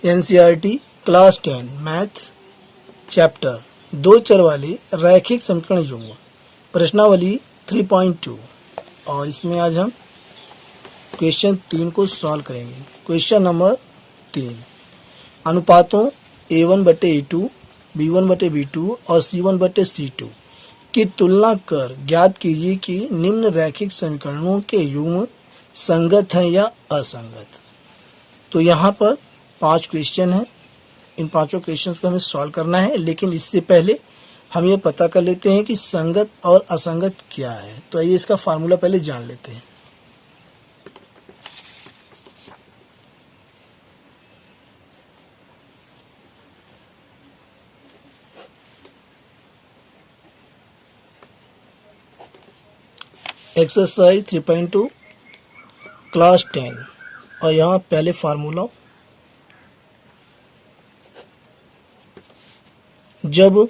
NCERT class 10 math chapter 2 चर वाले रैखिक समीकरण युग्म प्रश्नावली 3.2 और इसमें आज हम क्वेश्चन 3 को सॉल्व करेंगे। क्वेश्चन नंबर 3, अनुपातों a1/a2, b1/b2 और c1/c2 की तुलना कर ज्ञात कीजिए कि निम्न रैखिक समीकरणों के युग्म संगत हैं या असंगत। तो यहाँ पर 5 क्वेश्चन हैं। इन पांचों क्वेश्चंस को हमें सॉल्व करना है, लेकिन इससे पहले हम ये पता कर लेते हैं कि संगत और असंगत क्या है। तो आइए इसका फार्मूला पहले जान लेते हैं। एक्सरसाइज 3.2 क्लास 10 और यहाँ पहले फार्मूला, जब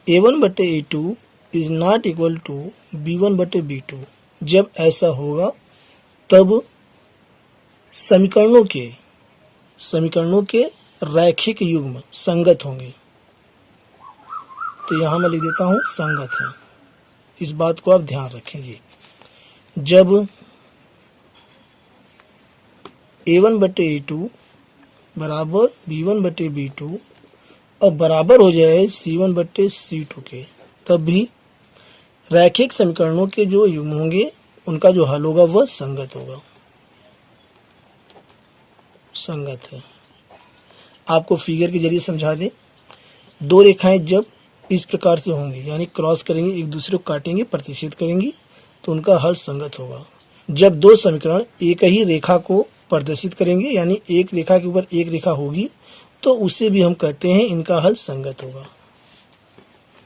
a1/a2 is not equal to b1/b2, जब ऐसा होगा तब समीकरणों के रैखिक युग्म संगत होंगे। तो यहाँ मैं लिख देता हूँ संगत है। इस बात को आप ध्यान रखेंगे। जब a1/a2 बराबर b1/b2 और बराबर हो जाए c1/c2 के, तब भी रैखिक समीकरणों के जो युग्म होंगे उनका जो हल होगा वह संगत होगा। संगत है। आपको फिगर के जरिए समझा दें। दो रेखाएं जब इस प्रकार से होंगी, यानी क्रॉस करेंगे, एक दूसरे को काटेंगे, प्रतिच्छेद करेंगी, तो उनका हल संगत होगा। जब दो समीकरण एक ही रेखा को प्रदर्शित करेंगे, यानी एक रेखा के ऊपर एक रेखा होगी, तो उसे भी हम कहते हैं इनका हल संगत होगा।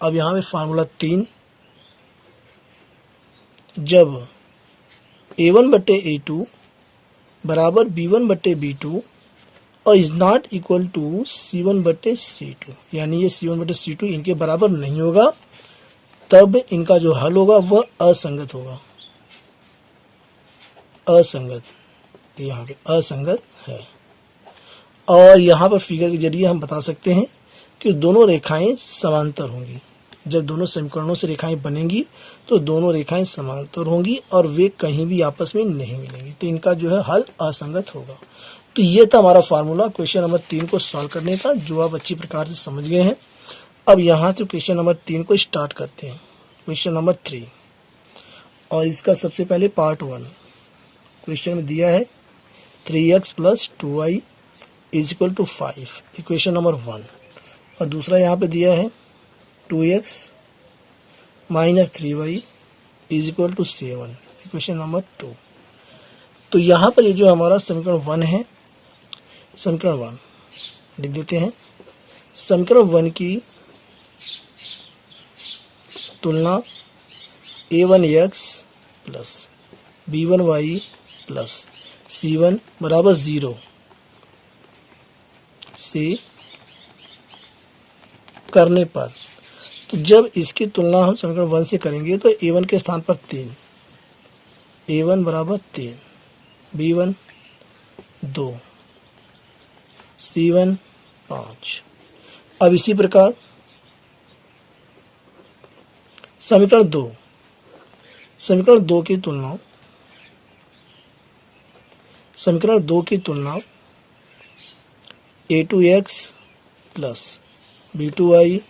अब यहाँ पे फार्मूला 3, जब a1/a2 बराबर b1/b2 और is not equal to c1/c2, यानी ये c1/c2 इनके बराबर नहीं होगा, तब इनका जो हल होगा वह असंगत होगा। असंगत, यहाँ पे असंगत है। और यहाँ पर फिगर के जरिए हम बता सकते हैं कि दोनों रेखाएं समांतर होंगी। जब दोनों समीकरणों से रेखाएं बनेंगी तो दोनों रेखाएं समांतर होंगी और वे कहीं भी आपस में नहीं मिलेंगी, तो इनका जो है हल असंगत होगा। तो ये था हमारा फार्मूला क्वेश्चन नंबर 3 को सॉल्व करने का, जो आप अच्छी प्रकार से समझ गए हैं। अब यहाँ से क्वेश्चन नंबर 3 को स्टार्ट करते हैं। क्वेश्चन नंबर 3, और इसका सबसे पहले पार्ट 1 क्वेश्चन में दिया है 3x + 2y = 5, इक्वेशन नंबर 1। और दूसरा यहाँ पे दिया है 2x - 3y = 7, इक्वेशन नंबर 2। तो यहाँ पर ये जो हमारा समीकरण 1 है, समीकरण 1 लिख देते हैं। समीकरण 1 की तुलना a1x + b1y + c1 = 0 से करने पर, तो जब इसकी तुलना हम समीकरण 1 से करेंगे तो a1 के स्थान पर 3, a1 = 3, b1 2, c1 5। अब इसी प्रकार समीकरण 2 की तुलना a2x + b2y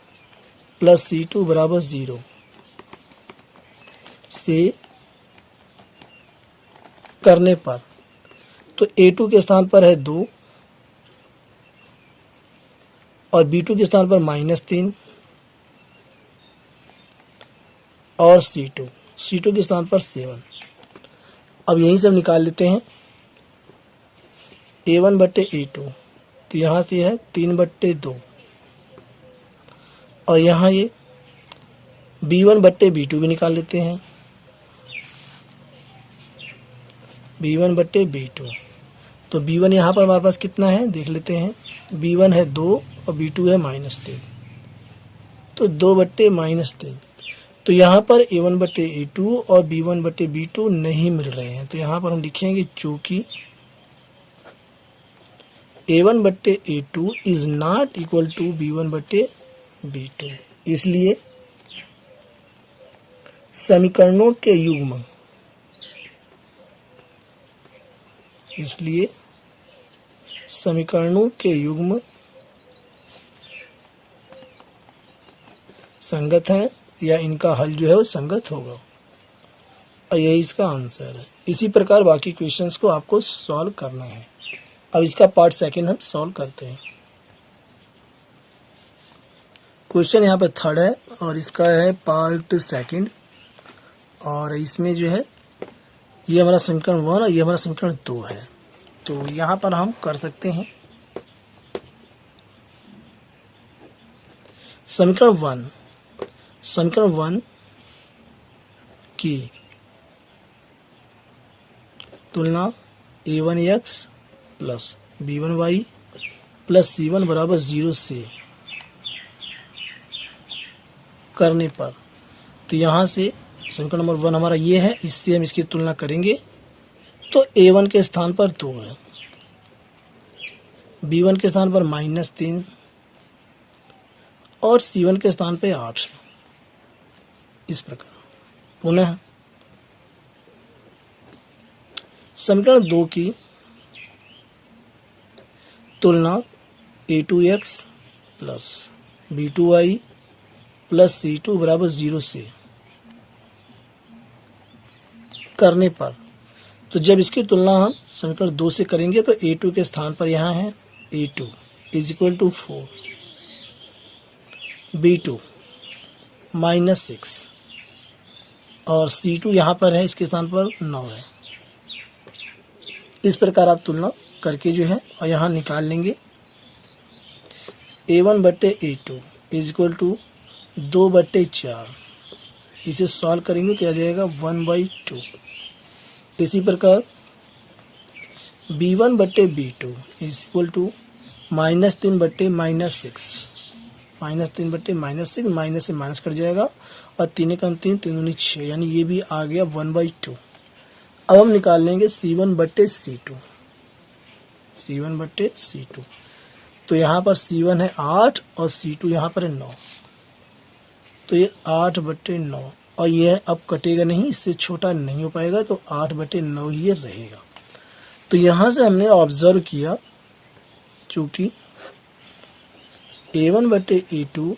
+ c2 = 0 से करने पर, तो a2 के स्थान पर है 2 और b2 के स्थान पर -3 और c2 के स्थान पर 7। अब यहीं से हम निकाल लेते हैं a1/a2, तो यहाँ से है 3/2 और यहाँ ये b1/b2 भी निकाल लेते हैं, b1/b2। तो b1 यहाँ पर हमारे पास कितना है देख लेते हैं। b1 है 2 और b2 है -3, तो 2/-3। तो यहाँ पर a1/a2 और b1/b2 नहीं मिल रहे हैं, तो यहाँ पर हम लिखेंगे चूँकि A1 बट्टे A2 is not equal to B1 बट्टे B2। इसलिए समीकरणों के युग्म संगत है या इनका हल जो है वो संगत होगा, और यही इसका आंसर है। इसी प्रकार बाकी क्वेश्चंस को आपको सॉल्व करना है। अब इसका पार्ट सेकंड हम सॉल्व करते हैं। क्वेश्चन यहाँ पे थर्ड है और इसका है पार्ट सेकंड, और इसमें जो है ये हमारा समीकरण 1 और ये हमारा समीकरण 2 है। तो यहाँ पर हम कर सकते हैं समीकरण 1 की तुलना A1x plus B1y plus C1 बराबर 0 से करने पर, तो यहाँ से समीकरण नंबर 1 हमारा ये है, इससे हम इसकी तुलना करेंगे तो A1 के स्थान पर 2 है, B1 के स्थान पर -3 और C1 के स्थान पे 8 है। इस प्रकार पुनः समीकरण 2 की तुलना A2x plus B2y plus C2 बराबर 0 से करने पर, तो जब इसकी तुलना हम समीकरण 2 से करेंगे तो A2 के स्थान पर यहाँ है A2 is equal to 4, B2 -6 और C2 यहाँ पर है, इसके स्थान पर 9 है। इस प्रकार आप तुलना करके जो है और यहाँ निकाल लेंगे A1 बट्टे A2 इज इक्वल टू 2/4। इसे सॉल्व करेंगे तो आ जाएगा 1/2। इसी प्रकार B1 बट्टे B2 इज इक्वल टू -3 बट्टे -6, -3 बट्टे -6, माइनस से माइनस कट जाएगा और 3 कम 3, 3 दूनी 6, यानी ये भी आ गया 1/2। अब हम निकाल लेंगे C1 बट्टे C2, तो यहाँ पर C1 है 8 और C2 यहाँ पर है 9, तो ये 8/9 और ये अब कटेगा नहीं, इससे छोटा नहीं हो पाएगा, तो 8/9 ये रहेगा। तो यहाँ से हमने ऑब्जर्व किया चूंकि A1 बट्टे A2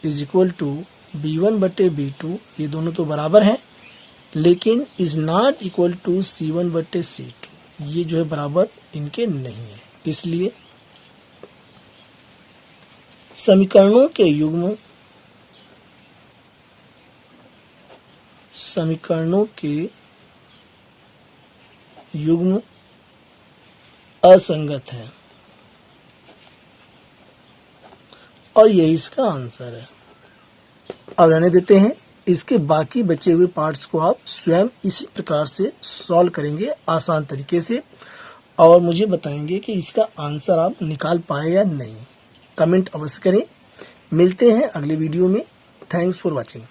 is equal to B1 बट्टे B2, ये दोनों तो बराबर हैं, लेकिन is not equal to C1 बट्टे C2, ये जो है बराबर इनके नहीं है। इसलिए समीकरणों के युग्म असंगत है और यही इसका आंसर है। अब रहने देते हैं, इसके बाकी बचे हुए पार्ट्स को आप स्वयं इसी प्रकार से सॉल्व करेंगे आसान तरीके से, और मुझे बताएंगे कि इसका आंसर आप निकाल पाए या नहीं। कमेंट अवश्य करें। मिलते हैं अगले वीडियो में। Thanks for watching.